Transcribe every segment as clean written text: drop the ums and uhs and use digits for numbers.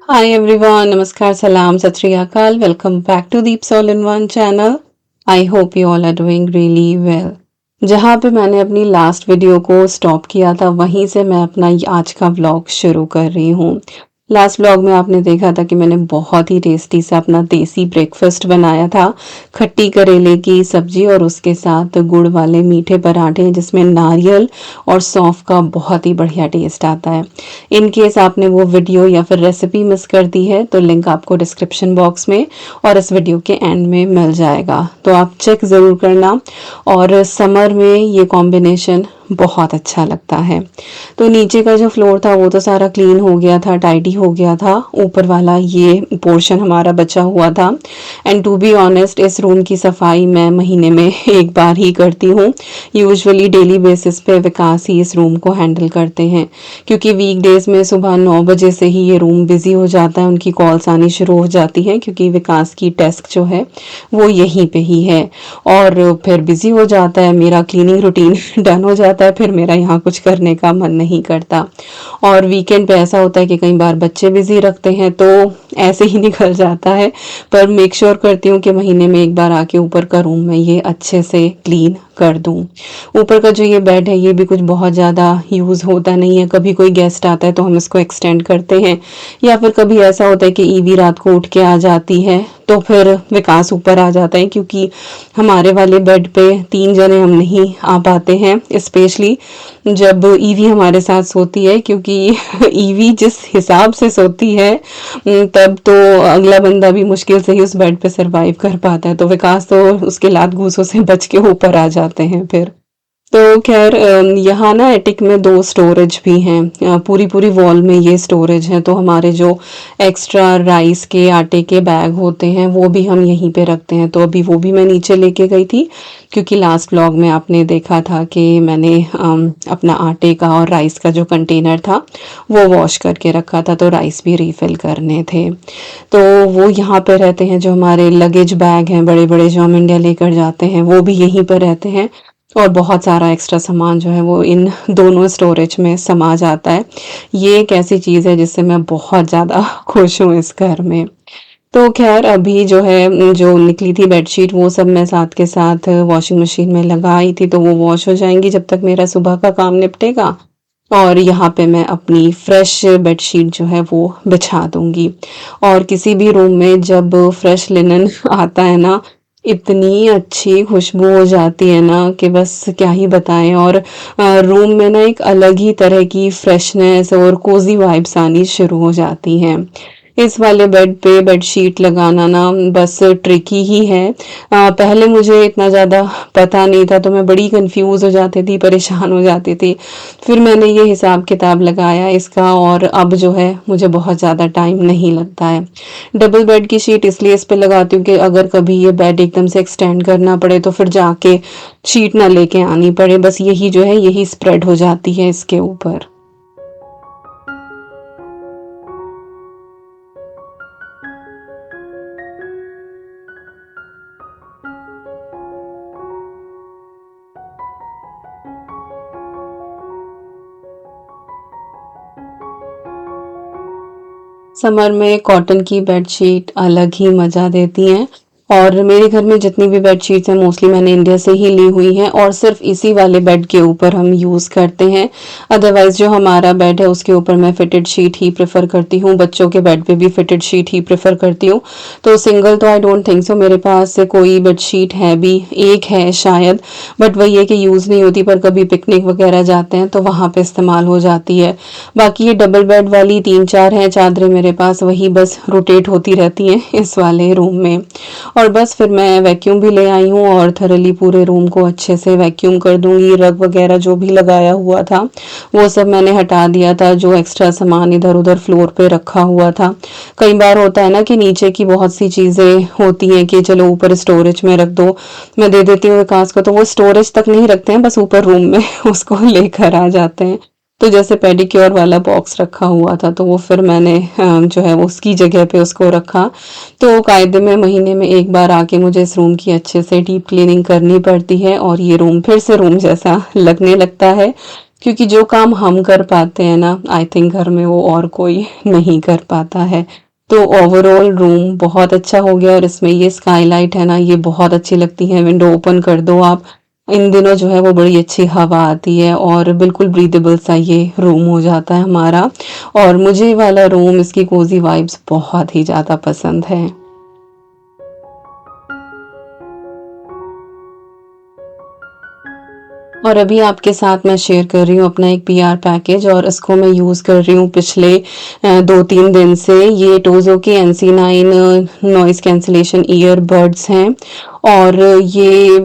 Hi everyone, Namaskar, Salam, Sat Shri Akal. Welcome back to Deep Soul in One channel. I hope you all are doing really well. जहाँ पे मैंने अपनी last video को stop किया था वहीं से मैं अपना आज का व्लॉग शुरू कर रही हूँ। लास्ट व्लॉग में आपने देखा था कि मैंने बहुत ही टेस्टी सा अपना देसी ब्रेकफास्ट बनाया था। खट्टी करेले की सब्जी और उसके साथ गुड़ वाले मीठे पराठे जिसमें नारियल और सौंफ का बहुत ही बढ़िया टेस्ट आता है। इन केस आपने वो वीडियो या फिर रेसिपी मिस कर दी है तो लिंक आपको डिस्क्रिप्शन बॉक्स में और इस वीडियो के एंड में मिल जाएगा, तो आप चेक ज़रूर करना। और समर में ये कॉम्बिनेशन बहुत अच्छा लगता है। तो नीचे का जो फ्लोर था वो तो सारा क्लीन हो गया था, टाइडी हो गया था। ऊपर वाला ये पोर्शन हमारा बचा हुआ था। एंड टू बी ऑनेस्ट इस रूम की सफाई मैं महीने में एक बार ही करती हूँ। यूजुअली डेली बेसिस पे विकास ही इस रूम को हैंडल करते हैं, क्योंकि वीकडेज में सुबह 9 बजे से ही ये रूम बिजी हो जाता है। उनकी कॉल्स आनी शुरू हो जाती हैं क्योंकि विकास की डेस्क जो है वो यहीं पे ही है। और फिर बिजी हो जाता है, मेरा क्लीनिंग रूटीन डन हो जाता है, फिर मेरा यहाँ कुछ करने का मन नहीं करता। और वीकेंड पे ऐसा होता है कि कई बार बच्चे बिजी रखते हैं तो ऐसे ही निकल जाता है। पर मेक श्योर करती हूँ कि महीने में एक बार आके ऊपर का रूम में ये अच्छे से क्लीन कर दूं। ऊपर का जो ये बेड है ये भी कुछ बहुत ज़्यादा यूज़ होता नहीं है। कभी कोई गेस्ट आता है तो हम इसको एक्सटेंड करते हैं, या फिर कभी ऐसा होता है कि ईवी रात को उठ के आ जाती है तो फिर विकास ऊपर आ जाता है, क्योंकि हमारे वाले बेड पे 3 जने हम नहीं आ पाते हैं, स्पेशली जब ईवी हमारे साथ सोती है। क्योंकि ईवी जिस हिसाब से सोती है तब तो अगला बंदा भी मुश्किल से ही उस बेड पे सरवाइव कर पाता है। तो विकास तो उसके लात घूंसों से बच के ऊपर आ जाते हैं फिर। तो खैर यहाँ ना एटिक में 2 स्टोरेज भी हैं। पूरी पूरी वॉल में ये स्टोरेज है, तो हमारे जो एक्स्ट्रा राइस के आटे के बैग होते हैं वो भी हम यहीं पे रखते हैं। तो अभी वो भी मैं नीचे लेके गई थी, क्योंकि लास्ट व्लॉग में आपने देखा था कि मैंने अपना आटे का और राइस का जो कंटेनर था वो वॉश करके रखा था, तो राइस भी रिफ़िल करने थे। तो वो यहाँ पे रहते हैं। जो हमारे लगेज बैग हैं बड़े बड़े जो हम इंडिया लेकर जाते हैं वो भी यहीं पर रहते हैं। और बहुत सारा एक्स्ट्रा सामान जो है वो इन दोनों स्टोरेज में समा जाता है। ये एक ऐसी चीज़ है जिससे मैं बहुत ज़्यादा खुश हूँ इस घर में। तो खैर अभी जो है जो निकली थी बेडशीट वो सब मैं साथ के साथ वॉशिंग मशीन में लगा आई थी, तो वो वॉश हो जाएंगी जब तक मेरा सुबह का काम निपटेगा। और यहाँ पे मैं अपनी फ्रेश बेडशीट जो है वो बिछा दूंगी। और किसी भी रूम में जब फ्रेश लिनन आता है ना, इतनी अच्छी खुशबू हो जाती है ना कि बस क्या ही बताएं। और रूम में ना एक अलग ही तरह की फ्रेशनेस और कोजी वाइब्स आनी शुरू हो जाती हैं। इस वाले बेड पे बेडशीट लगाना ना बस ट्रिकी ही है। पहले मुझे इतना ज़्यादा पता नहीं था तो मैं बड़ी कंफ्यूज हो जाती थी, परेशान हो जाती थी। फिर मैंने ये हिसाब किताब लगाया इसका, और अब जो है मुझे बहुत ज़्यादा टाइम नहीं लगता है। डबल बेड की शीट इसलिए इस पे लगाती हूँ कि अगर कभी ये बेड एकदम से एक्सटेंड करना पड़े तो फिर जाके शीट ना लेके आनी पड़े। बस यही जो है यही स्प्रेड हो जाती है इसके ऊपर। समर में कॉटन की बेडशीट अलग ही मज़ा देती हैं। और मेरे घर में जितनी भी बेडशीट्स हैं मोस्टली मैंने इंडिया से ही ली हुई हैं, और सिर्फ इसी वाले बेड के ऊपर हम यूज़ करते हैं। अदरवाइज़ जो हमारा बेड है उसके ऊपर मैं फिटेड शीट ही प्रेफर करती हूँ। बच्चों के बेड पे भी फिटेड शीट ही प्रेफर करती हूँ। तो सिंगल तो आई डोंट थिंक सो मेरे पास से कोई बेडशीट है भी, एक है शायद, बट वही है कि यूज़ नहीं होती। पर कभी पिकनिक वगैरह जाते हैं तो वहाँ पे इस्तेमाल हो जाती है। बाकी ये डबल बेड वाली 3-4 हैं चादरें मेरे पास, वही बस रोटेट होती रहती हैं इस वाले रूम में। और बस फिर मैं वैक्यूम भी ले आई हूँ और थरली पूरे रूम को अच्छे से वैक्यूम कर दूंगी। रग वगैरह जो भी लगाया हुआ था वो सब मैंने हटा दिया था, जो एक्स्ट्रा सामान इधर उधर फ्लोर पे रखा हुआ था। कई बार होता है ना कि नीचे की बहुत सी चीज़ें होती हैं कि चलो ऊपर स्टोरेज में रख दो, मैं दे देती हूँ विकास को, तो वो स्टोरेज तक नहीं रखते हैं, बस ऊपर रूम में उसको लेकर आ जाते हैं। तो जैसे पेडिक्योर वाला बॉक्स रखा हुआ था तो वो फिर मैंने जो है उसकी जगह पे उसको रखा। तो कायदे में महीने में एक बार आके मुझे इस रूम की अच्छे से डीप क्लीनिंग करनी पड़ती है और ये रूम फिर से रूम जैसा लगने लगता है, क्योंकि जो काम हम कर पाते हैं ना, आई थिंक घर में वो और कोई नहीं कर पाता है। तो ओवरऑल रूम बहुत अच्छा हो गया और इसमें ये स्काईलाइट है ना, ये बहुत अच्छी लगती है। विंडो ओपन कर दो आप, इन दिनों जो है वो बड़ी अच्छी हवा आती है और बिल्कुल ब्रीदेबल सा ये रूम हो जाता है हमारा। और मुझे ये वाला रूम, इसकी कोजी वाइब्स बहुत ही ज़्यादा पसंद है। और अभी आपके साथ मैं शेयर कर रही हूँ अपना एक पीआर पैकेज और इसको मैं यूज़ कर रही हूँ पिछले 2-3 दिन से। ये टोज़ो के NC9 नॉइज़ कैंसलेशन ईयरबड्स हैं और ये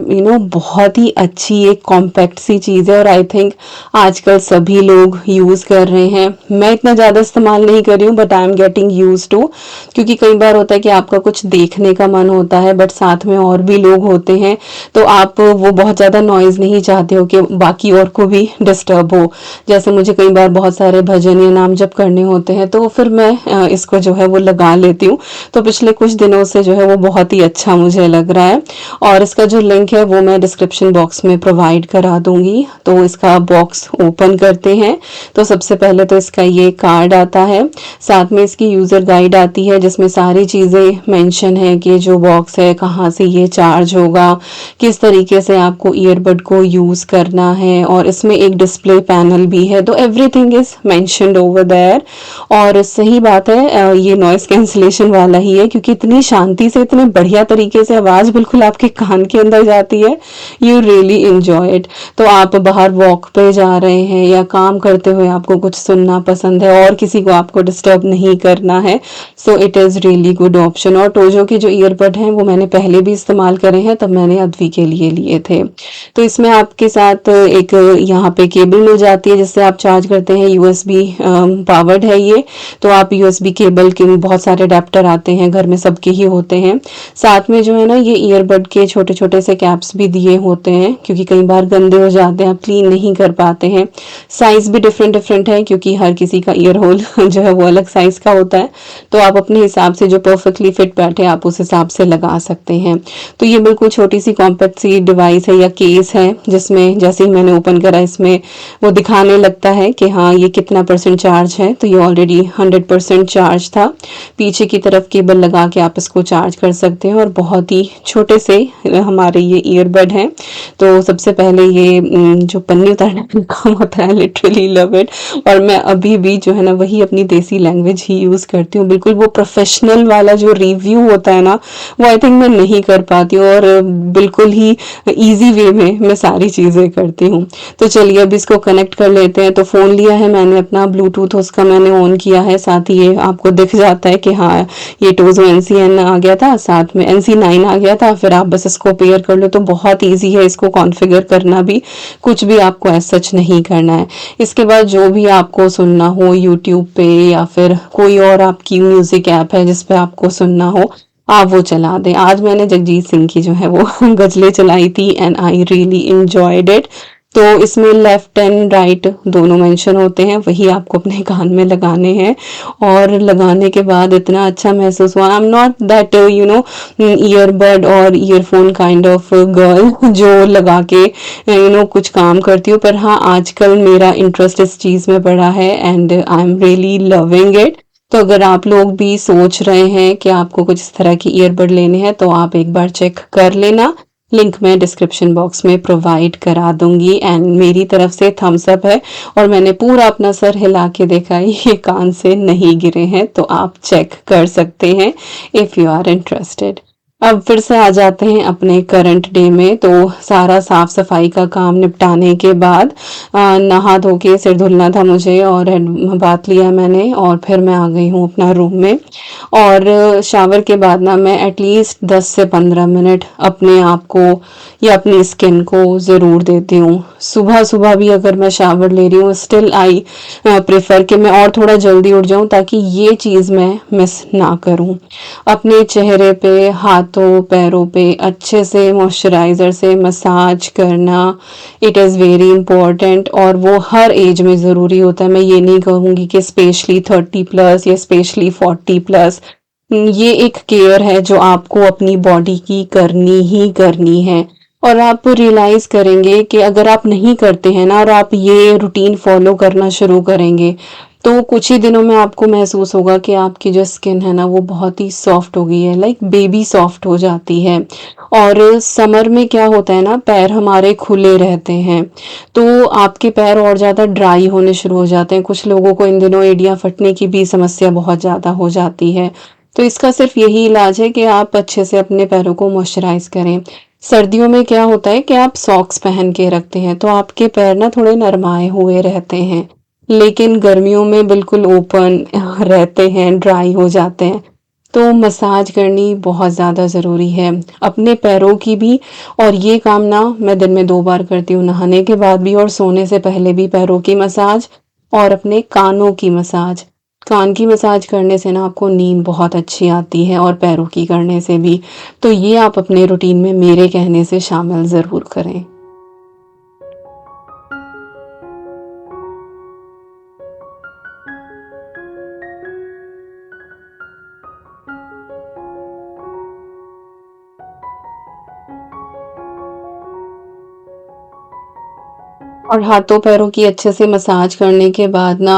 बहुत ही अच्छी एक कॉम्पैक्ट सी चीज़ है और आई थिंक आजकल सभी लोग यूज़ कर रहे हैं। मैं इतना ज़्यादा इस्तेमाल नहीं कर रही हूँ but I am getting used to, क्योंकि कई बार होता है कि आपका कुछ देखने का मन होता है बट साथ में और भी लोग होते हैं, तो आप वो बहुत ज़्यादा नॉइज़ नहीं चाहते हो कि बाकी और को भी डिस्टर्ब हो। जैसे मुझे कई बार बहुत सारे भजन या नाम जप करने होते हैं तो फिर मैं इसको जो है वो लगा लेती हूँ। तो पिछले कुछ दिनों से जो है वो बहुत ही अच्छा मुझे लग रहा है और इसका जो लिंक है वो मैं डिस्क्रिप्शन बॉक्स में प्रोवाइड करा दूंगी। तो इसका बॉक्स ओपन करते हैं तो सबसे पहले तो इसका ये कार्ड आता है, साथ में इसकी यूज़र गाइड आती है जिसमें सारी चीज़ें मेंशन है कि जो बॉक्स है कहाँ से ये चार्ज होगा, किस तरीके से आपको ईयरबड को यूज़ करना है और इसमें एक डिस्प्ले पैनल भी है। तो everything is mentioned over there. और सही बात है ये नॉइस कैंसलेशन वाला ही है, क्योंकि इतनी शांति से इतने बढ़िया तरीके से आवाज़ बिल्कुल आपके कान के अंदर जाती है, यू रियली इंजॉय इट। तो आप बाहर वॉक पे जा रहे हैं या काम करते हुए आपको कुछ सुनना पसंद है और किसी को आपको डिस्टर्ब नहीं करना है, so it is really good option. और टोजो के जो ईयरबड हैं वो मैंने पहले भी इस्तेमाल करे हैं, तब मैंने अद्वी के लिए लिए थे। तो इसमें आपके साथ एक यहाँ पे केबल मिल जाती है जिससे आप चार्ज करते हैं, यूएसबी पावर्ड है ये। तो आप यूएसबी केबल के बहुत सारे अडेप्टर आते हैं, घर में सबके ही होते हैं। साथ में जो है ना ये ईयरबड के छोटे छोटे से कैप्स भी दिए होते हैं, क्योंकि कई बार गंदे हो जाते हैं, आप क्लीन नहीं कर पाते हैं। साइज भी डिफरेंट डिफरेंट है क्योंकि हर किसी का ईयर होल जो है वो अलग साइज का होता है। तो आप अपने हिसाब से जो परफेक्टली फिट बैठे आप उस हिसाब से लगा सकते हैं। तो ये बिल्कुल छोटी सी कॉम्पैक्ट सी डिवाइस है या केस है जिसमें जैसे ही मैंने ओपन करा इसमें वो दिखाने लगता है कि हाँ ये कितना % चार्ज है। तो ये ऑलरेडी 100% चार्ज था। पीछे की तरफ केबल लगा के आप इसको चार्ज कर सकते हैं और बहुत ही छोटे से हमारे ये ईयरबड हैं। तो सबसे पहले ये जो पन्नी उतारने का काम होता है, लिटरली लव इट। और मैं अभी भी जो है ना वही अपनी देसी लैंग्वेज ही यूज़ करती हूँ। बिल्कुल वो प्रोफेशनल वाला जो रिव्यू होता है ना वो आई थिंक मैं नहीं कर पाती हूँ और बिल्कुल ही इजी वे में मैं सारी चीज़ें करती हूँ। तो चलिए अब इसको कनेक्ट कर लेते हैं। तो फ़ोन लिया है मैंने अपना, ब्लूटूथ उसका मैंने ऑन किया है, साथ ही ये आपको दिख जाता है कि हाँ ये टोज़ो NCN आ गया था, साथ में NC9 आ गया था। फिर आप बस इसको पेयर कर लो तो बहुत ईजी है इसको कॉन्फ़िगर करना भी, कुछ भी आपको ऐसा सच नहीं करना है। इसके बाद जो भी आपको सुनना हो यूट्यूब पे या फिर कोई और आपकी म्यूज़िक ऐप है जिस पे आपको सुनना हो, आप वो चला दें। आज मैंने जगजीत सिंह की जो है वो गज़लें चलाई थी and I really enjoyed it. तो इसमें लेफ्ट एंड राइट दोनों मेंशन होते हैं, वही आपको अपने कान में लगाने हैं। और लगाने के बाद इतना अच्छा महसूस हुआ। I am not that earbud और ईयरफोन काइंड ऑफ गर्ल जो लगा के कुछ काम करती हूँ, पर हाँ आजकल मेरा इंटरेस्ट इस चीज़ में बढ़ा है and I am really loving it. तो अगर आप लोग भी सोच रहे हैं कि आपको कुछ इस तरह की ईयरबड लेने हैं तो आप एक बार चेक कर लेना। लिंक मैं डिस्क्रिप्शन बॉक्स में प्रोवाइड करा दूंगी एंड मेरी तरफ से थम्स अप है। और मैंने पूरा अपना सर हिला के देखा है, ये कान से नहीं गिरे हैं, तो आप चेक कर सकते हैं इफ़ यू आर इंटरेस्टेड। अब फिर से आ जाते हैं अपने करंट डे में। तो सारा साफ सफाई का काम निपटाने के बाद नहा धो के सिर धुलना था मुझे और बात लिया मैंने और फिर मैं आ गई हूँ अपना रूम में। और शावर के बाद ना मैं एटलीस्ट 10 से 15 मिनट अपने आप को या अपनी स्किन को ज़रूर देती हूँ। सुबह सुबह भी अगर मैं शावर ले रही हूँ स्टिल आई प्रेफर कि मैं और थोड़ा जल्दी उठ जाऊँ ताकि ये चीज़ मैं मिस ना करूँ। अपने चेहरे पे, हाथों पैरों पे अच्छे से मॉइस्चराइज़र से मसाज करना, इट इज़ वेरी इंपॉर्टेंट और वो हर एज में ज़रूरी होता है। मैं ये नहीं कहूँगी कि स्पेशली 30+ या स्पेशली 40+। ये एक केयर है जो आपको अपनी बॉडी की करनी ही करनी है। और आप रियलाइज़ करेंगे कि अगर आप नहीं करते हैं ना और आप ये रूटीन फ़ॉलो करना शुरू करेंगे, तो कुछ ही दिनों में आपको महसूस होगा कि आपकी जो स्किन है ना वो बहुत ही सॉफ्ट हो गई है, लाइक बेबी सॉफ्ट हो जाती है। और समर में क्या होता है ना, पैर हमारे खुले रहते हैं, तो आपके पैर और ज़्यादा ड्राई होने शुरू हो जाते हैं। कुछ लोगों को इन दिनों एड़ियाँ फटने की भी समस्या बहुत ज़्यादा हो जाती है। तो इसका सिर्फ यही इलाज है कि आप अच्छे से अपने पैरों को मॉइस्चराइज़ करें। सर्दियों में क्या होता है कि आप सॉक्स पहन के रखते हैं तो आपके पैर ना थोड़े नरमाए हुए रहते हैं, लेकिन गर्मियों में बिल्कुल ओपन रहते हैं, ड्राई हो जाते हैं। तो मसाज करनी बहुत ज़्यादा ज़रूरी है अपने पैरों की भी। और ये काम ना मैं दिन में 2 बार करती हूँ, नहाने के बाद भी और सोने से पहले भी पैरों की मसाज, और अपने कानों की मसाज। कान की मसाज करने से ना आपको नींद बहुत अच्छी आती है और पैरों की करने से भी। तो ये आप अपने रूटीन में मेरे कहने से शामिल ज़रूर करें। और हाथों पैरों की अच्छे से मसाज करने के बाद ना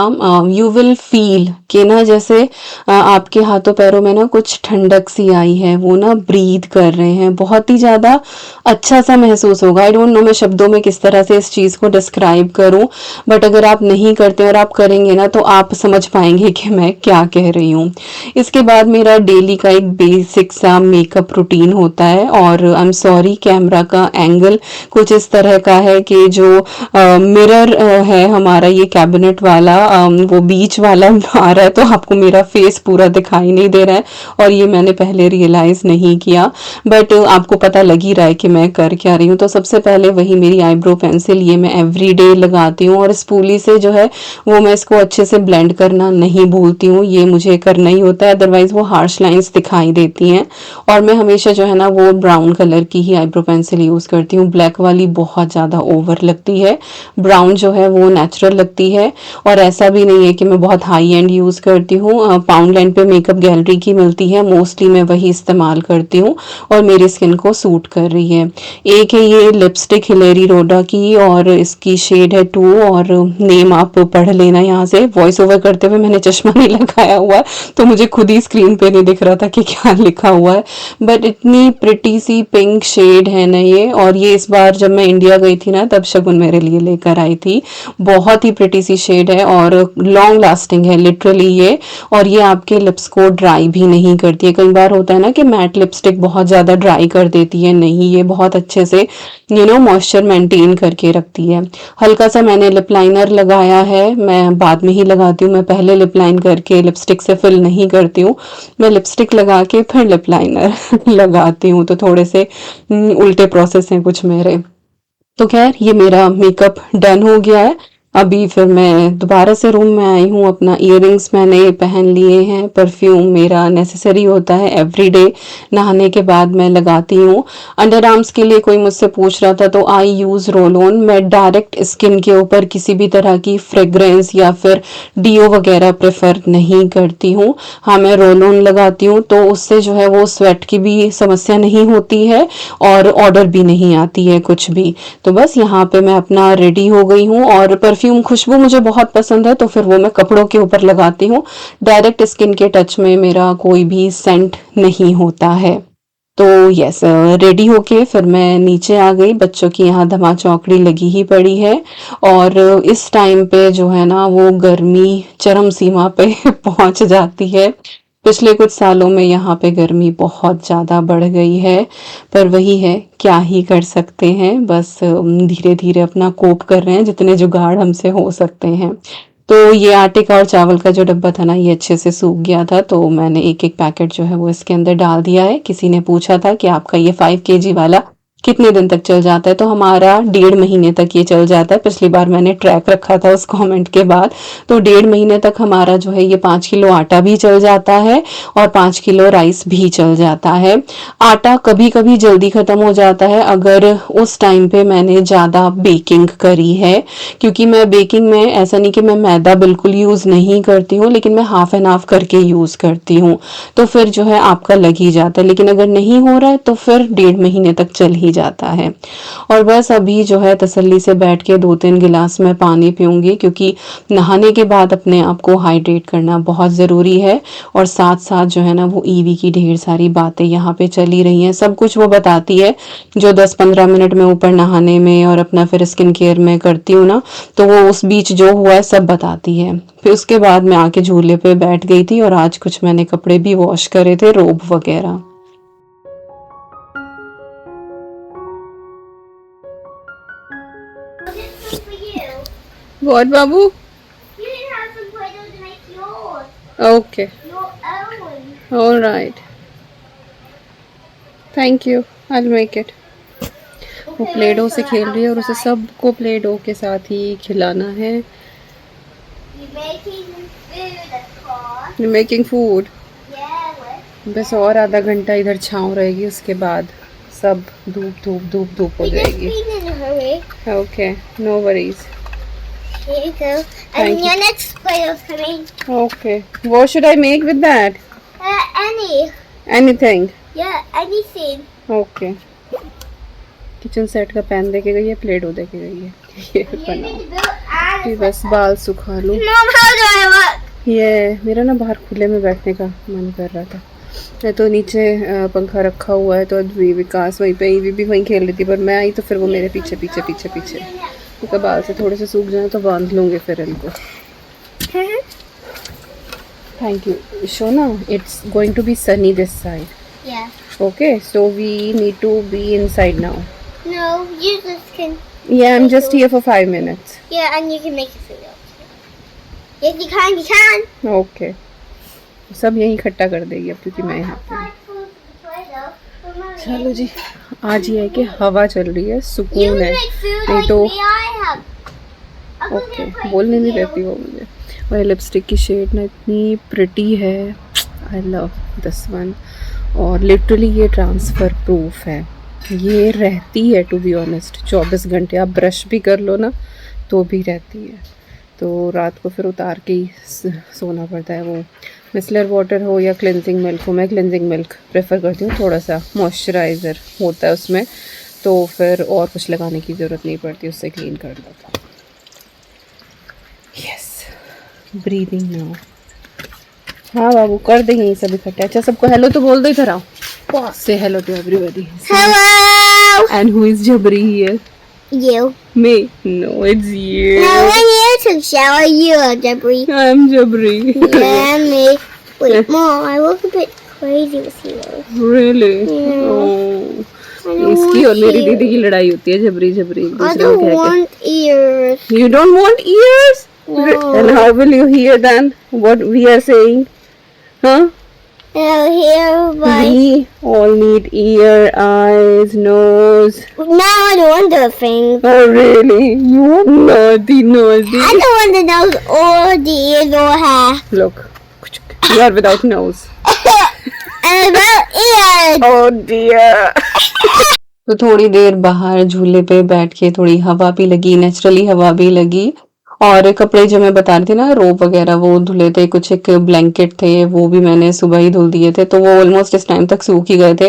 यू विल फील कि ना जैसे आपके हाथों पैरों में ना कुछ ठंडक सी आई है, वो ना ब्रीथ कर रहे हैं, बहुत ही ज़्यादा अच्छा सा महसूस होगा। आई डोंट नो मैं शब्दों में किस तरह से इस चीज़ को डिस्क्राइब करूं, बट अगर आप नहीं करते और आप करेंगे ना तो आप समझ पाएंगे कि मैं क्या कह रही हूँ। इसके बाद मेरा डेली का एक बेसिक सा मेकअप रूटीन होता है, और आई एम सॉरी कैमरा का एंगल कुछ इस तरह का है कि जो मिरर है हमारा ये कैबिनेट वाला, वो बीच वाला आ रहा है, तो आपको मेरा फेस पूरा दिखाई नहीं दे रहा है, और ये मैंने पहले रियलाइज नहीं किया, बट आपको पता लग ही रहा है कि मैं कर क्या रही हूँ। तो सबसे पहले वही मेरी आईब्रो पेंसिल, ये मैं एवरीडे लगाती हूँ, और स्पूली से जो है वो मैं इसको अच्छे से ब्लेंड करना नहीं भूलती हूँ, ये मुझे करना ही होता है, अदरवाइज वो हार्श लाइंस दिखाई देती हैं। और मैं हमेशा जो है ना वो ब्राउन कलर की ही आईब्रो पेंसिल यूज़ करती हूँ, ब्लैक वाली बहुत ज़्यादा ओवर लगती है, ब्राउन जो है वो नेचुरल लगती है। और ऐसा भी नहीं है कि मैं बहुत हाई एंड यूज़ करती हूँ, पाउंड लैंड पे मेकअप गैलरी की मिलती है, मोस्टली मैं वही इस्तेमाल करती हूँ और मेरी स्किन को सूट कर रही है। एक है ये लिपस्टिक हिलेरी रोडा की, और इसकी शेड है 2, और नेम आप पढ़ लेना यहाँ से, वॉइस ओवर करते हुए मैंने चश्मा नहीं लगाया हुआ है तो मुझे खुद ही स्क्रीन पे नहीं दिख रहा था कि क्या लिखा हुआ है, बट इतनी प्रिटी सी पिंक शेड है ना ये। और ये इस बार जब मैं इंडिया गई थी ना तब शगुन मेरे लिए लेकर आई थी, बहुत ही प्रिटी सी शेड है और लॉन्ग लास्टिंग है लिटरली ये। और ये आपके लिप्स को ड्राई भी नहीं करती है, कई बार होता है ना कि मैट लिपस्टिक बहुत ज़्यादा ड्राई कर देती है, नहीं ये बहुत अच्छे से मॉइस्चर मेंटेन करके रखती है। हल्का सा मैंने लिप लाइनर लगाया है, मैं बाद में ही लगाती हूँ, मैं पहले लिप लाइन करके लिपस्टिक से फिल नहीं करती हूँ, मैं लिपस्टिक लगा के फिर लिप लाइनर लगाती हूँ, तो थोड़े से उल्टे प्रोसेस हैं कुछ मेरे। तो खैर ये मेरा मेकअप डन हो गया है। अभी फिर मैं दोबारा से रूम में आई हूँ, अपना इयररिंग्स मैंने पहन लिए हैं, परफ्यूम मेरा नेसेसरी होता है एवरीडे, नहाने के बाद मैं लगाती हूँ। अंडर आर्म्स के लिए कोई मुझसे पूछ रहा था तो आई यूज़ रोल ऑन, मैं डायरेक्ट स्किन के ऊपर किसी भी तरह की फ्रेग्रेंस या फिर डीओ वगैरह प्रेफर नहीं करती हूँ। हाँ मैं रोल ऑन लगाती हूँ तो उससे जो है वो स्वेट की भी समस्या नहीं होती है और ऑर्डर भी नहीं आती है कुछ भी। तो बस यहाँ पे मैं अपना रेडी हो गई हूँ, और परफ्यूम खुशबू मुझे बहुत पसंद है तो फिर वो मैं कपड़ों के ऊपर लगाती हूँ, डायरेक्ट स्किन के टच में मेरा कोई भी सेंट नहीं होता है। तो यस, रेडी होके फिर मैं नीचे आ गई, बच्चों की यहाँ धमा चौकड़ी लगी ही पड़ी है, और इस टाइम पे जो है ना वो गर्मी चरम सीमा पे पहुंच जाती है। पिछले कुछ सालों में यहाँ पे गर्मी बहुत ज़्यादा बढ़ गई है, पर वही है, क्या ही कर सकते हैं, बस धीरे धीरे अपना कोप कर रहे हैं जितने जुगाड़ हमसे हो सकते हैं। तो ये आटे का और चावल का जो डब्बा था ना ये अच्छे से सूख गया था, तो मैंने एक एक पैकेट जो है वो इसके अंदर डाल दिया है। किसी ने पूछा था कि आपका ये 5 kg वाला कितने दिन तक चल जाता है, तो हमारा 1.5 महीने तक ये चल जाता है। पिछली बार मैंने ट्रैक रखा था उस कमेंट के बाद, तो 1.5 महीने तक हमारा जो है ये 5 किलो आटा भी चल जाता है और 5 किलो राइस भी चल जाता है। आटा कभी कभी जल्दी खत्म हो जाता है अगर उस टाइम पे मैंने ज़्यादा बेकिंग करी है, क्योंकि मैं बेकिंग में ऐसा नहीं कि मैं मैदा बिल्कुल यूज़ नहीं करती हूँ, लेकिन मैं हाफ एंड हाफ करके यूज़ करती हूँ, तो फिर जो है आपका लग ही जाता है। लेकिन अगर नहीं हो रहा है तो फिर 1.5 महीने तक चल ही जाता है। और बस अभी जो है तसल्ली से बैठ के 2-3 गिलास मैं पानी पीऊँगी, क्योंकि नहाने के बाद अपने आप को हाइड्रेट करना बहुत ज़रूरी है। और साथ-साथ जो है ना वो ईवी की ढेर सारी बातें यहाँ पे चली रही हैं, सब कुछ वो बताती है जो 10-15 मिनट में ऊपर नहाने में और अपना फिर स्किन केयर में करती हूँ ना, तो वो उस बीच जो हुआ है सब बताती है। फिर उसके बाद मैं आके झूले पे बैठ गई थी और आज कुछ मैंने कपड़े भी वॉश करे थे, रोब वगैरह। What, Babu? You can have some Play-Doh to make yours. Okay. Your own. All right. Thank you. I'll make it. वो प्ले डो से खेल रही है और उसे सबको प्ले डो के साथ ही खिलाना है। You're making food, of course. You're making food. Yeah, what? बस और आधा घंटा इधर छाँव रहेगी, उसके बाद सब धूप धूप धूप धूप हो We just जाएगी। clean in a hurry. Okay, no worries. Here you go. Thank And you. your next Play-Doh's coming. Okay. What should I make with that? Any. Anything. Yeah, anything. Okay. Kitchen set का pan देके गई है, plate दे के गई है। ये You बनाओ। need to build ये बस बाल सुखा लूँ। Mom, how do I look? ये मेरा ना बाहर खुले में बैठने का मन कर रहा था। मैं तो नीचे पंखा रखा हुआ है, तो विकास वहीं पे, ईवी भी वहीं खेल रही थी, पर मैं आई तो फिर वो मेरे पीछे पीछे पीछे पीछे। तो बाल से थोड़े से सूख जाए तो बांध लूँगी फिर इनको। थैंक यू शोना। It's going to be sunny this side. Yeah. Okay, so we need to be inside now. No, you just can. Yeah, I'm just here for 5 minutes. Yeah, and you can make it for you. Yes, you can. You can. Okay. सब यहीं इकट्ठा कर देगी अब, क्योंकि मैं यहाँ पे हूँ। चलो जी, आज ये है कि हवा चल रही है, You सुकून है। make food नहीं like तो me. I have. ओके, बोलने नहीं देती वो मुझे। और ये लिपस्टिक की शेड ना इतनी प्रिटी है, आई लव दिस वन। और लिटरली ये ट्रांसफ़र प्रूफ है, ये रहती है टू बी ऑनेस्ट 24 घंटे। आप ब्रश भी कर लो ना तो भी रहती है। तो रात को फिर उतार के ही सोना पड़ता है। वो मिसलर वाटर हो या क्लेंजिंग मिल्क हो, मैं क्लेंजिंग मिल्क प्रेफर करती हूँ, थोड़ा सा मॉइस्चराइज़र होता है उसमें, तो फिर और कुछ लगाने की ज़रूरत नहीं पड़ती, उससे क्लीन कर दो। Yes, breathing now. हाँ बाबू, कर दे यहीं सब इकट्ठा। अच्छा, सबको हेलो तो बोल दो, इधर आओ। Say hello to everybody. Hello. And who is जबरी here? You. Me? No, it's you. No, when you took shower, you are Debris. I'm Jabri. Yeah, me. Wait, Mom, I look a bit crazy with you. Really? Yeah. Oh. I don't इसकी और want मेरी ears. दीदी की लड़ाई होती है, जबरी जबरी एक I दूसरे को don't कह want ears. के। You don't want ears? No. And how will you hear then what we are saying? Huh? Now here, but We all need ear, eyes, nose. now I don't want the things. Oh really? You are naughty, naughty. I don't want the nose or the ears or hair. Look, you are without nose. And about ears. Oh dear. तो थोड़ी देर बाहर झूले पे बैठ के थोड़ी हवा भी लगी, नेचुरली हवा भी लगी। और कपड़े जो मैं बता रही थी ना, रोब वगैरह वो धुले थे, कुछ एक ब्लैंकेट थे वो भी मैंने सुबह ही धुल दिए थे, तो वो ऑलमोस्ट इस टाइम तक सूख ही गए थे।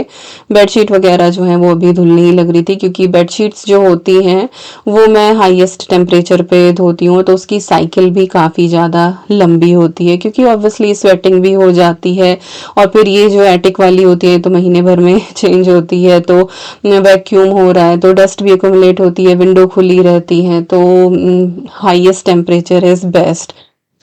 बेडशीट वगैरह जो है वो अभी धुलनी ही लग रही थी, क्योंकि बेडशीट्स जो होती हैं वो मैं हाईएस्ट टेम्परेचर पे धोती हूँ, तो उसकी साइकिल भी काफ़ी ज़्यादा लंबी होती है, क्योंकि ऑब्वियसली स्वेटिंग भी हो जाती है। और फिर ये जो एटिक वाली होती है तो महीने भर में चेंज होती है, तो वैक्यूम हो रहा है तो डस्ट भी एकोमुलेट होती है, विंडो खुली रहती है, तो हाईएस्ट टेम्परेचर इज़ बेस्ट।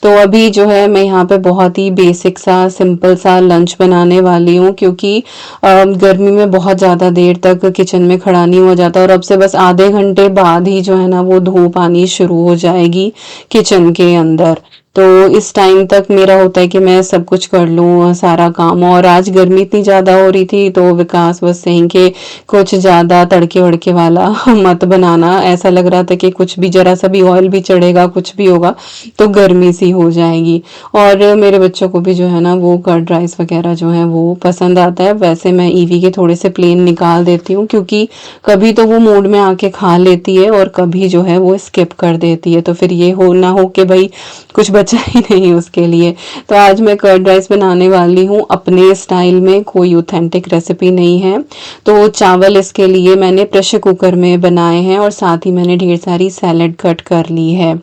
तो अभी जो है मैं यहाँ पे बहुत ही बेसिक सा सिंपल सा लंच बनाने वाली हूँ, क्योंकि गर्मी में बहुत ज़्यादा देर तक किचन में खड़ा नहीं हो जाता, और अब से बस आधे घंटे बाद ही जो है ना वो धूप आनी शुरू हो जाएगी किचन के अंदर। तो इस टाइम तक मेरा होता है कि मैं सब कुछ कर लूँ सारा काम। और आज गर्मी इतनी ज़्यादा हो रही थी तो विकास बस सही कि कुछ ज़्यादा तड़के वड़के वाला मत बनाना, ऐसा लग रहा था कि कुछ भी जरा सा भी ऑयल भी चढ़ेगा, कुछ भी होगा तो गर्मी सी हो जाएगी। और मेरे बच्चों को भी जो है ना वो कर्ड राइस वगैरह जो है वो पसंद आता है। वैसे मैं ईवी के थोड़े से प्लेन निकाल देती हूँ, क्योंकि कभी तो वो मूड में आके खा लेती है और कभी जो है वो स्किप कर देती है, तो फिर ये हो ना हो कि भाई कुछ बचा ही नहीं उसके लिए। तो आज मैं कर्ड राइस बनाने वाली हूँ अपने स्टाइल में, कोई ऑथेंटिक रेसिपी नहीं है। तो चावल इसके लिए मैंने प्रेशर कुकर में बनाए हैं और साथ ही मैंने ढेर सारी सैलड कट कर ली है।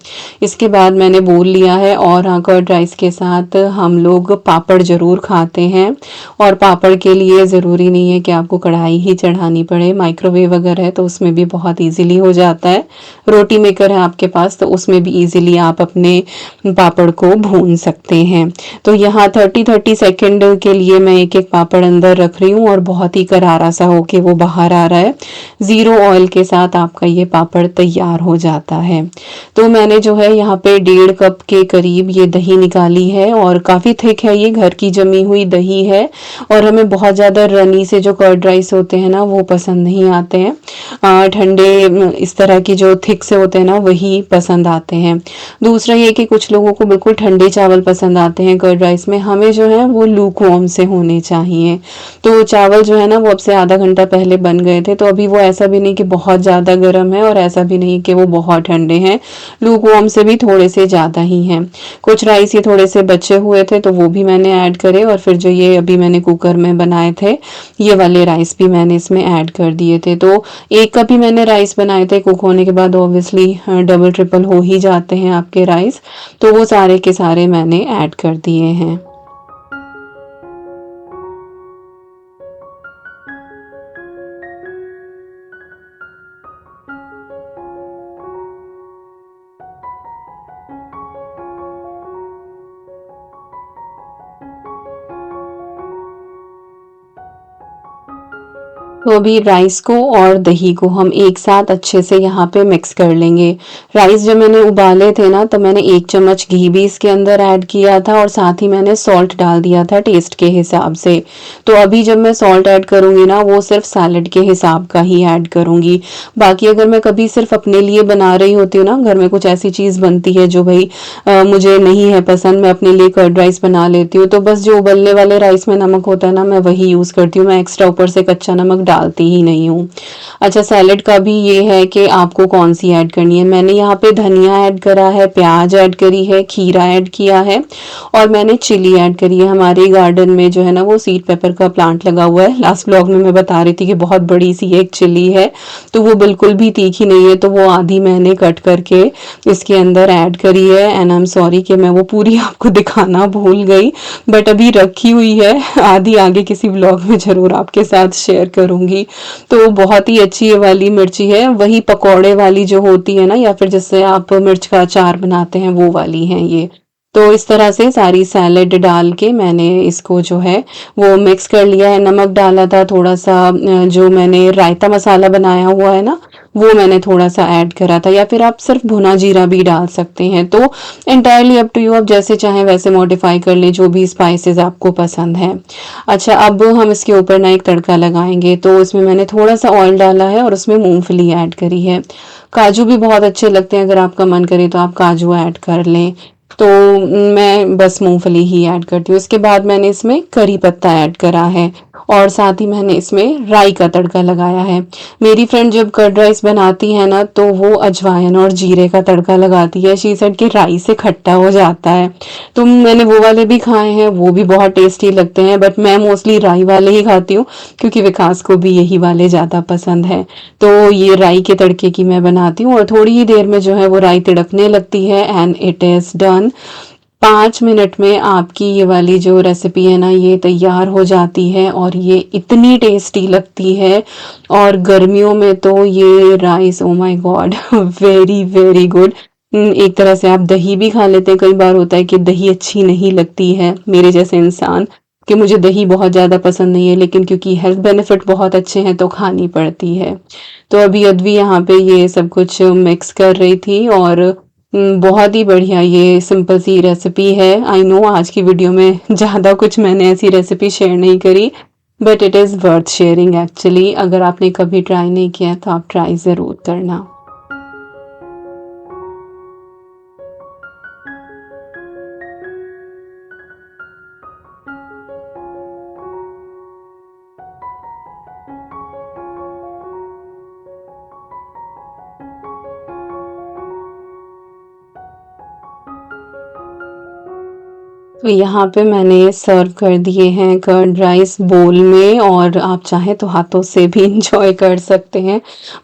इसके बाद मैंने बोल लिया है। और हाँ, कर्ड राइस के साथ हम लोग पापड़ ज़रूर खाते हैं, और पापड़ के लिए ज़रूरी नहीं है कि आपको कढ़ाई ही चढ़ानी पड़े, माइक्रोवेव अगर है तो उसमें भी बहुत इजीली हो जाता है। रोटी मेकर है आपके पास तो उसमें भी इजीली आप अपने पापड़ को भून सकते हैं। तो यहाँ 30-30 सेकंड के लिए मैं एक एक पापड़ अंदर रख रही हूँ और बहुत ही करारा सा होके वो बाहर आ रहा है। ज़ीरो ऑयल के साथ आपका ये पापड़ तैयार हो जाता है। तो मैंने जो है यहाँ पे 1.5 कप के करीब ये दही निकाली है, और काफ़ी थिक है, ये घर की जमी हुई दही है। और हमें बहुत ज़्यादा रनी से जो कर्ड राइस होते हैं ना वो पसंद नहीं आते हैं। ठंडे इस तरह की जो थिक से होते हैं ना वही पसंद आते हैं। दूसरा ये कि कुछ लोगों को बिल्कुल ठंडे चावल पसंद आते हैं कर्ड राइस में, हमें जो है वो लूक वार्म से होने चाहिए। तो चावल जो है ना वो अब से आधा घंटा पहले बन गए थे, तो अभी वो ऐसा भी नहीं कि बहुत ज़्यादा गर्म है और ऐसा भी नहीं कि वो बहुत ठंडे हैं, लूक वार्म से भी थोड़े से ज़्यादा ही हैं। कुछ राइस ये थोड़े से बचे हुए थे तो वो भी मैंने ऐड करे, और फिर जो ये अभी मैंने कुकर में बनाए थे ये वाले राइस भी मैंने इसमें ऐड कर दिए थे। तो 1 कप ही मैंने राइस बनाए थे, कुक होने के बाद ऑब्वियसली डबल ट्रिपल हो ही जाते हैं आपके राइस, तो वो सारे के सारे मैंने ऐड कर दिए हैं। तो अभी राइस को और दही को हम एक साथ अच्छे से यहाँ पे मिक्स कर लेंगे। राइस जब मैंने उबाले थे ना तो मैंने 1 चम्मच घी भी इसके अंदर ऐड किया था, और साथ ही मैंने सॉल्ट डाल दिया था टेस्ट के हिसाब से। तो अभी जब मैं सॉल्ट ऐड करूँगी ना वो सिर्फ सैलेड के हिसाब का ही ऐड करूँगी। बाकी अगर मैं कभी सिर्फ अपने लिए बना रही होती हूँ ना, घर में कुछ ऐसी चीज़ बनती है जो भाई मुझे नहीं है पसंद, मैं अपने लिए कर्ड राइस बना लेती हूँ, तो बस जो उबलने वाले राइस में नमक होता है ना मैं वही यूज़ करती हूँ, मैं एक्स्ट्रा ऊपर से कच्चा नमक डालती ही नहीं हूँ। अच्छा, सैलेड का भी ये है कि आपको कौन सी ऐड करनी है। मैंने यहाँ पे धनिया ऐड करा है, प्याज ऐड करी है, खीरा ऐड किया है, और मैंने चिली ऐड करी है। हमारे गार्डन में जो है ना वो सीड पेपर का प्लांट लगा हुआ है। लास्ट व्लॉग में मैं बता रही थी कि बहुत बड़ी सी एक चिली है, तो वो बिल्कुल भी तीखी नहीं है, तो वो आधी मैंने कट करके इसके अंदर ऐड करी है। एंड आई एम सॉरी कि मैं वो पूरी आपको दिखाना भूल गई, बट अभी रखी हुई है, आधी आगे किसी व्लॉग में ज़रूर आपके साथ शेयर करूँगी। तो बहुत ही अच्छी ये वाली मिर्ची है, वही पकौड़े वाली जो होती है ना, या फिर जिससे आप मिर्च का अचार बनाते हैं वो वाली हैं ये। तो इस तरह से सारी सैलेड डाल के मैंने इसको जो है वो मिक्स कर लिया है। नमक डाला था थोड़ा सा, जो मैंने रायता मसाला बनाया हुआ है ना वो मैंने थोड़ा सा ऐड करा था, या फिर आप सिर्फ भुना जीरा भी डाल सकते हैं। तो एंटायरली अप टू यू, आप जैसे चाहें वैसे मॉडिफाई कर लें जो भी स्पाइसेस आपको पसंद है। अच्छा, अब हम इसके ऊपर ना एक तड़का लगाएंगे, तो उसमें मैंने थोड़ा सा ऑयल डाला है और उसमें मूंगफली ऐड करी है। काजू भी बहुत अच्छे लगते हैं, अगर आपका मन करे तो आप काजू ऐड कर लें। तो मैं बस मूंगफली ही ऐड करती हूँ। इसके बाद मैंने इसमें करी पत्ता ऐड करा है, और साथ ही मैंने इसमें राई का तड़का लगाया है। मेरी फ्रेंड जब कर्ड राइस बनाती है ना तो वो अजवाइन और जीरे का तड़का लगाती है, शी सेड कि राई से खट्टा हो जाता है। तो मैंने वो वाले भी खाए हैं, वो भी बहुत टेस्टी लगते हैं, बट मैं मोस्टली राई वाले ही खाती हूँ क्योंकि विकास को भी यही वाले ज़्यादा पसंद है। तो ये राई के तड़के की मैं बनाती हूँ, और थोड़ी ही देर में जो है वो राई तिड़कने लगती है and it is done. 5 minute में आपकी ये वाली जो रेसिपी है ना ये तैयार हो जाती है, और ये इतनी टेस्टी लगती है। और गर्मियों में तो ये rice, oh my God, very very good. एक तरह से आप दही भी खा लेते हैं। कई बार होता है कि दही अच्छी नहीं लगती है, मेरे जैसे इंसान कि मुझे दही बहुत ज़्यादा पसंद नहीं है, लेकिन क्योंकि हेल्थ बेनिफिट बहुत अच्छे हैं तो खानी पड़ती है। तो अभी अद्वी यहाँ पे ये सब कुछ मिक्स कर रही थी, और बहुत ही बढ़िया ये सिंपल सी रेसिपी है। आई नो आज की वीडियो में ज़्यादा कुछ मैंने ऐसी रेसिपी शेयर नहीं करी, but it is worth sharing actually. अगर आपने कभी ट्राई नहीं किया तो आप ट्राई ज़रूर करना। तो यहाँ पे मैंने सर्व कर दिए हैं कर्ड राइस बोल में, और आप चाहें तो हाथों से भी इंजॉय कर सकते हैं,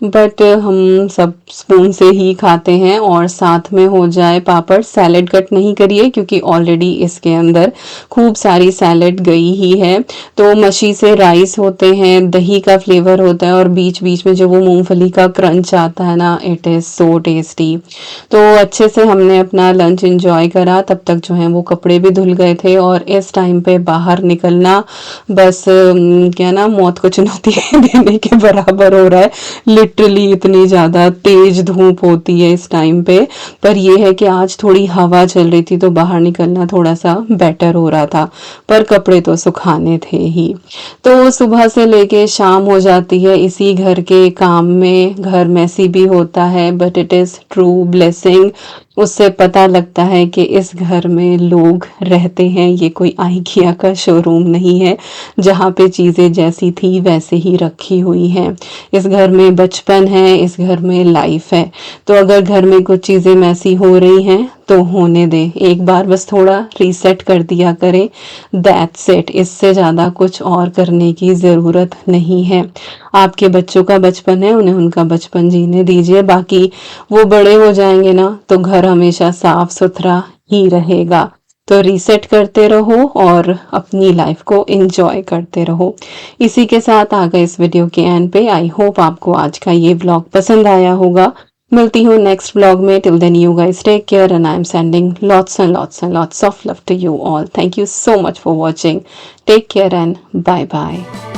बट हम सब स्पून से ही खाते हैं। और साथ में हो जाए पापड़। सैलेड कट नहीं करिए क्योंकि ऑलरेडी इसके अंदर खूब सारी सैलेड गई ही है। तो मच्छी से राइस होते हैं, दही का फ्लेवर होता है, और बीच बीच में जो वो मूंगफली का क्रंच आता है ना, इट इज़ सो टेस्टी। तो अच्छे से हमने अपना लंच एंजॉय करा। तब तक जो है वो कपड़े भी धुल गए थे, और इस टाइम पे बाहर निकलना बस क्या ना, मौत को चुनौती देने के बराबर हो रहा है। लिटरली इतनी ज़्यादा तेज धूप होती है इस टाइम पे। पर ये है कि आज थोड़ी हवा चल रही थी तो बाहर निकलना थोड़ा सा बेटर हो रहा था, पर कपड़े तो सुखाने थे ही। तो सुबह से लेके शाम हो जाती है इसी घर के काम में। घर मैसी भी होता है, but it is true blessing. उससे पता लगता है कि इस घर में लोग रहते हैं। ये कोई आइकिया का शोरूम नहीं है जहाँ पे चीज़ें जैसी थी वैसे ही रखी हुई हैं। इस घर में बचपन है, इस घर में लाइफ है। तो अगर घर में कुछ चीज़ें मैसी हो रही हैं तो होने दें, एक बार बस थोड़ा रीसेट कर दिया करें, दैट्स इट। इससे ज़्यादा कुछ और करने की ज़रूरत नहीं है। आपके बच्चों का बचपन है, उन्हें उनका बचपन जीने दीजिए। बाकी वो बड़े हो जाएंगे ना तो घर हमेशा साफ सुथरा ही रहेगा। तो रीसेट करते रहो और अपनी लाइफ को एंजॉय करते रहो। इसी के साथ आ गए इस वीडियो के एंड पे। आई होप आपको आज का ये व्लॉग पसंद आया होगा। मिलती हूँ नेक्स्ट व्लॉग में। Till then you guys take care, and I am sending lots and lots of love to you all. Thank you so much for watching. Take care and bye bye.